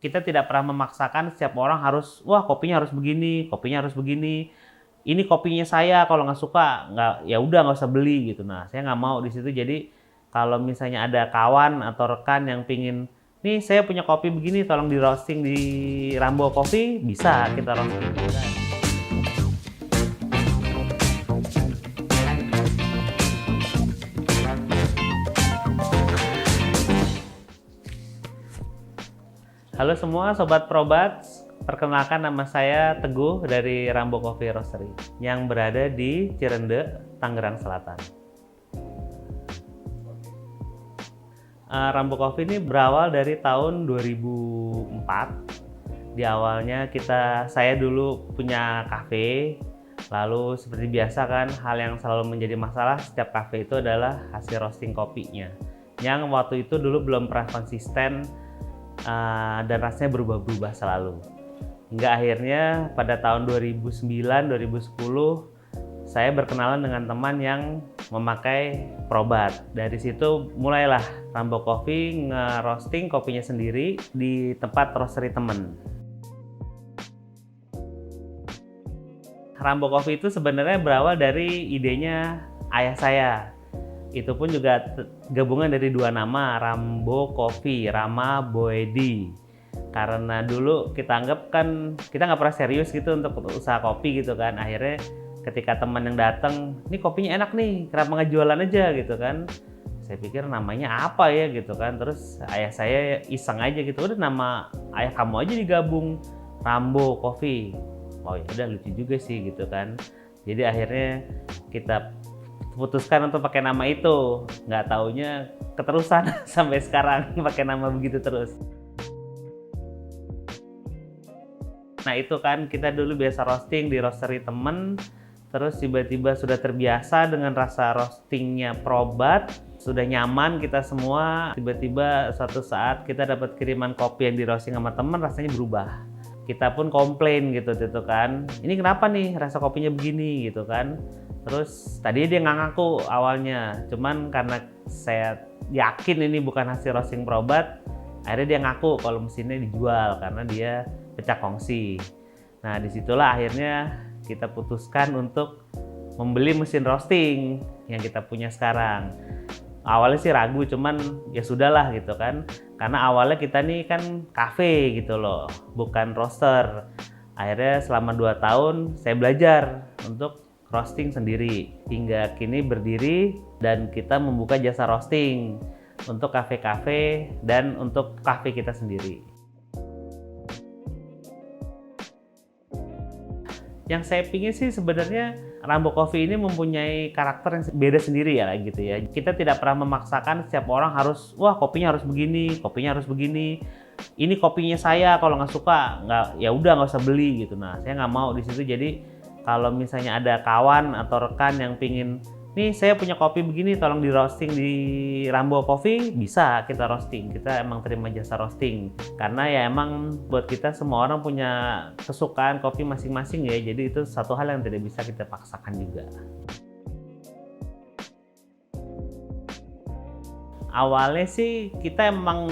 kita tidak pernah memaksakan setiap orang harus, wah kopinya harus begini, kopinya harus begini. Ini kopinya saya, kalau nggak suka nggak, ya udah nggak usah beli gitu. Nah, saya nggak mau di situ. Jadi kalau misalnya ada kawan atau rekan yang pingin, nih saya punya kopi begini, tolong di roasting di Rambo Coffee, bisa kita roasting juga. Halo semua Sobat Probats, perkenalkan nama saya Teguh dari Rambo Coffee Roastery yang berada di Cirende, Tangerang Selatan. Rambo Coffee ini berawal dari tahun 2004. Di awalnya saya dulu punya kafe, lalu seperti biasa kan, hal yang selalu menjadi masalah setiap kafe itu adalah hasil roasting kopinya. Yang waktu itu dulu belum pernah konsisten, dan rasanya berubah-ubah selalu. Hingga akhirnya pada tahun 2009-2010 saya berkenalan dengan teman yang memakai Probat. Dari situ mulailah Rambo Coffee nge-roasting kopinya sendiri di tempat roastery teman. Rambo Coffee itu sebenarnya berawal dari idenya ayah saya. Itu pun juga gabungan dari dua nama, Rambo Coffee, Rama Boedi. Karena dulu kita anggap kan kita nggak pernah serius gitu untuk usaha kopi gitu kan. Akhirnya ketika teman yang datang, ini kopinya enak nih, kenapa nggak jualan aja gitu kan. Saya pikir namanya apa ya gitu kan. Terus ayah saya iseng aja gitu, udah nama ayah kamu aja digabung, Rambo Coffee. Oh ya udah, lucu juga sih gitu kan. Jadi akhirnya kita putuskan untuk pakai nama itu, nggak taunya keterusan sampai sekarang pakai nama begitu terus. Nah itu kan kita dulu biasa roasting di roastery temen, terus tiba-tiba sudah terbiasa dengan rasa roastingnya Probat, sudah nyaman kita semua. Tiba-tiba suatu saat kita dapat kiriman kopi yang di roasting sama temen, rasanya berubah. Kita pun komplain gitu kan, ini kenapa nih rasa kopinya begini gitu kan. Terus tadi dia nggak ngaku awalnya, cuman karena saya yakin ini bukan hasil roasting Probat, akhirnya dia ngaku kalau mesinnya dijual karena dia pecah kongsi. Nah disitulah akhirnya kita putuskan untuk membeli mesin roasting yang kita punya sekarang. Awalnya sih ragu, cuman ya sudahlah gitu kan, karena awalnya kita nih kan kafe gitu loh, bukan roaster. Akhirnya selama 2 tahun saya belajar untuk roasting sendiri hingga kini berdiri, dan kita membuka jasa roasting untuk kafe-kafe dan untuk kafe kita sendiri. Yang saya pingin sih sebenarnya Rambo Coffee ini mempunyai karakter yang beda sendiri ya gitu ya. Kita tidak pernah memaksakan setiap orang harus, wah kopinya harus begini, kopinya harus begini. Ini kopinya saya, kalau nggak suka nggak, ya udah nggak usah beli gitu. Nah saya nggak mau di situ. Jadi kalau misalnya ada kawan atau rekan yang pingin, nih saya punya kopi begini, tolong di roasting di Rambo Coffee, bisa kita roasting. Kita emang terima jasa roasting. Karena ya emang buat kita semua orang punya kesukaan kopi masing-masing ya. Jadi itu satu hal yang tidak bisa kita paksakan juga. Awalnya sih kita emang,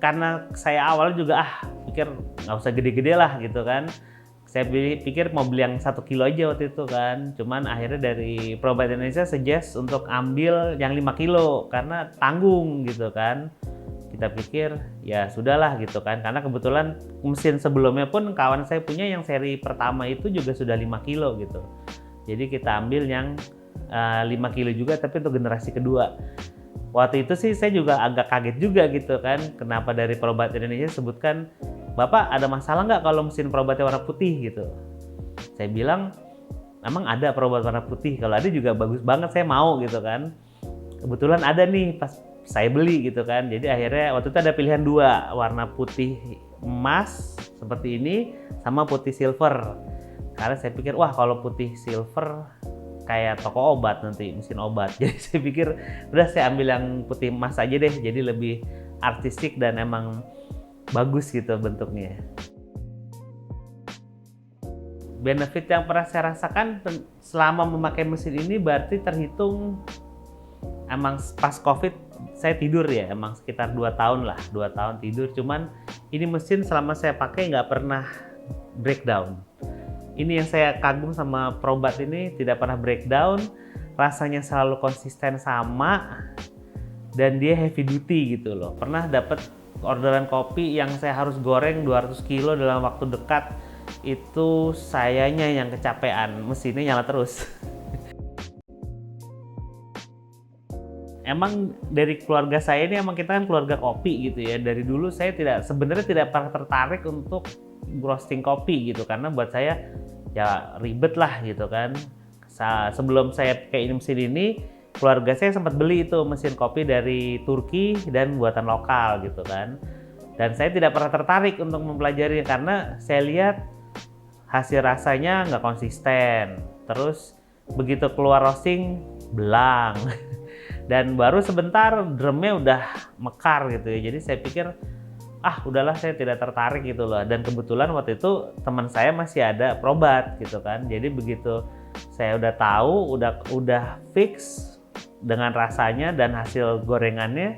karena saya awalnya juga pikir nggak usah gede-gede lah gitu kan. Saya pikir mau beli yang 1 kilo aja waktu itu kan. Cuman akhirnya dari Probat Indonesia suggest untuk ambil yang 5 kilo karena tanggung gitu kan. Kita pikir ya sudahlah gitu kan. Karena kebetulan mesin sebelumnya pun kawan saya punya yang seri pertama itu juga sudah 5 kilo gitu. Jadi kita ambil yang 5 kilo juga tapi untuk generasi kedua. Waktu itu sih saya juga agak kaget juga gitu kan. Kenapa dari Probat Indonesia sebutkan, Bapak ada masalah nggak kalau mesin Probatnya warna putih gitu? Saya bilang, emang ada Probat warna putih? Kalau ada juga bagus banget, saya mau gitu kan. Kebetulan ada nih pas saya beli gitu kan. Jadi akhirnya waktu itu ada pilihan 2, warna putih emas seperti ini sama putih silver. Karena saya pikir, wah kalau putih silver kayak toko obat nanti, mesin obat. Jadi saya pikir udah saya ambil yang putih emas aja deh, jadi lebih artistik dan emang bagus gitu bentuknya. Benefit yang pernah saya rasakan selama memakai mesin ini berarti terhitung emang pas COVID saya tidur ya, emang sekitar 2 tahun lah, 2 tahun tidur. Cuman Ini mesin selama saya pakai nggak pernah breakdown. Ini yang saya kagum sama Probat ini, tidak pernah breakdown, rasanya selalu konsisten sama, dan dia heavy duty gitu loh. Pernah dapat orderan kopi yang saya harus goreng 200 kilo dalam waktu dekat, itu sayanya yang kecapean, mesinnya nyala terus. Emang dari keluarga saya ini, emang kita kan keluarga kopi gitu ya. Dari dulu saya sebenarnya tidak pernah tertarik untuk roasting kopi gitu, karena buat saya ya ribet lah gitu kan. Sebelum saya pakai mesin ini, keluarga saya sempat beli itu mesin kopi dari Turki dan buatan lokal gitu kan. Dan saya tidak pernah tertarik untuk mempelajari karena saya lihat hasil rasanya nggak konsisten. Terus begitu keluar roasting, belang. Dan baru sebentar drumnya udah mekar gitu ya. Jadi saya pikir udahlah, saya tidak tertarik gitu loh. Dan kebetulan waktu itu teman saya masih ada Probat gitu kan. Jadi begitu saya udah tahu, udah fix dengan rasanya dan hasil gorengannya,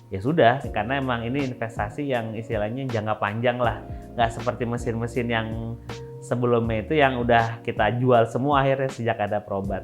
ya sudah, karena emang ini investasi yang istilahnya jangka panjang lah. Nggak seperti mesin-mesin yang sebelumnya itu yang udah kita jual semua akhirnya sejak ada Probat.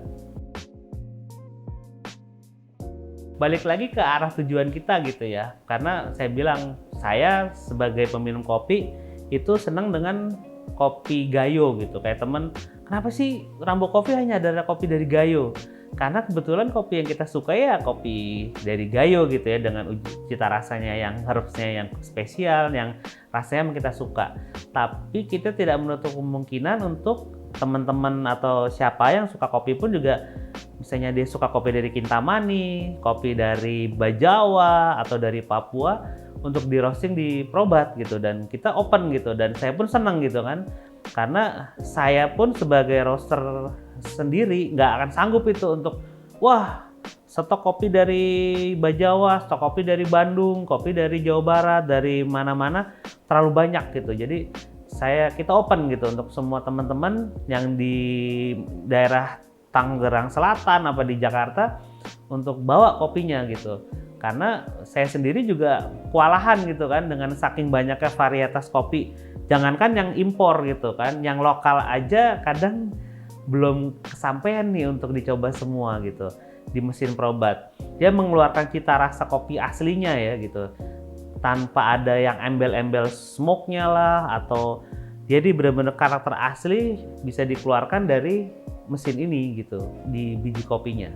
Balik lagi ke arah tujuan kita gitu ya, karena saya bilang saya sebagai peminum kopi itu senang dengan kopi Gayo gitu. Kayak temen, kenapa sih Rambo Coffee hanya ada kopi dari Gayo? Karena kebetulan kopi yang kita suka ya kopi dari Gayo gitu ya, dengan cita rasanya yang harusnya yang spesial, yang rasanya yang kita suka. Tapi kita tidak menutup kemungkinan untuk teman-teman atau siapa yang suka kopi pun juga, misalnya dia suka kopi dari Kintamani, kopi dari Bajawa atau dari Papua, untuk di roasting di Probat gitu, dan kita open gitu. Dan saya pun senang gitu kan, karena saya pun sebagai roaster sendiri nggak akan sanggup itu untuk stok kopi dari Bajawa, stok kopi dari Bandung, kopi dari Jawa Barat, dari mana-mana terlalu banyak gitu. Jadi kita open gitu untuk semua teman-teman yang di daerah Tangerang Selatan apa di Jakarta untuk bawa kopinya gitu. Karena saya sendiri juga kewalahan gitu kan dengan saking banyaknya varietas kopi. Jangankan yang impor gitu kan, yang lokal aja kadang belum kesampaian nih untuk dicoba semua gitu di mesin Probat. Dia mengeluarkan cita rasa kopi aslinya ya gitu, tanpa ada yang embel-embel smoke-nya lah, atau jadi benar-benar karakter asli bisa dikeluarkan dari mesin ini gitu di biji kopinya.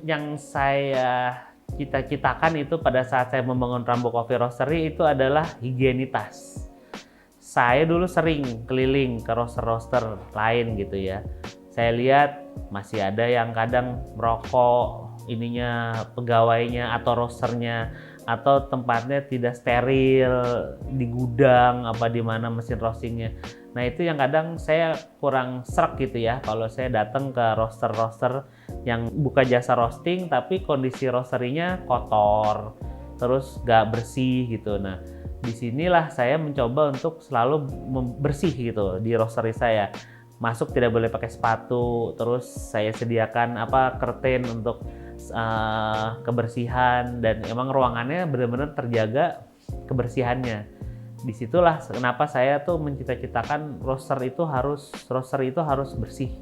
Yang saya cita-citakan itu pada saat saya membangun Rambo Coffee Roastery itu adalah higienitas. Saya dulu sering keliling ke roaster-roaster lain gitu ya. Saya lihat masih ada yang kadang merokok pegawainya atau roasternya, atau tempatnya tidak steril di gudang apa di mana mesin roastingnya. Nah itu yang kadang saya kurang srek gitu ya kalau saya datang ke roaster-roaster yang buka jasa roasting tapi kondisi roasterinya kotor, terus gak bersih gitu. Nah disinilah saya mencoba untuk selalu bersih gitu di roastery saya. Masuk tidak boleh pakai sepatu, terus saya sediakan curtain untuk kebersihan, dan emang ruangannya benar-benar terjaga kebersihannya. Disitulah kenapa saya tuh mencita-citakan roaster itu harus bersih,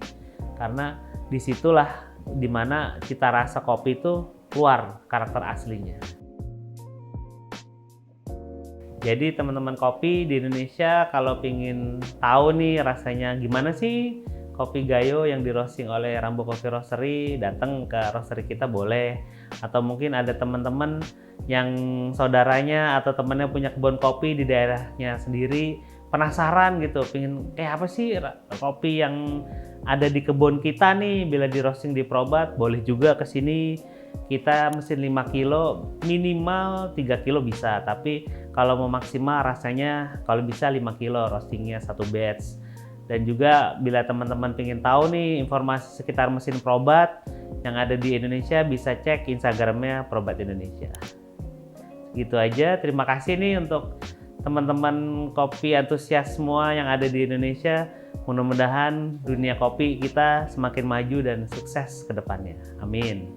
karena disitulah dimana cita rasa kopi itu keluar karakter aslinya. Jadi teman-teman kopi di Indonesia kalau pingin tahu nih rasanya gimana sih kopi Gayo yang di roasting oleh Rambo Coffee Roastery, datang ke roastery kita boleh. Atau mungkin ada teman-teman yang saudaranya atau temannya punya kebun kopi di daerahnya sendiri, penasaran gitu, pingin apa sih kopi yang ada di kebun kita nih bila di roasting di Probat, boleh juga ke sini. Kita mesin 5 kilo, minimal 3 kilo bisa, tapi kalau mau maksimal rasanya kalau bisa 5 kilo roastingnya satu batch. Dan juga bila teman-teman pengen tahu nih informasi sekitar mesin Probat yang ada di Indonesia, bisa cek Instagramnya Probat Indonesia. Gitu aja, terima kasih nih untuk teman-teman kopi antusias semua yang ada di Indonesia. Mudah-mudahan dunia kopi kita semakin maju dan sukses ke depannya. Amin.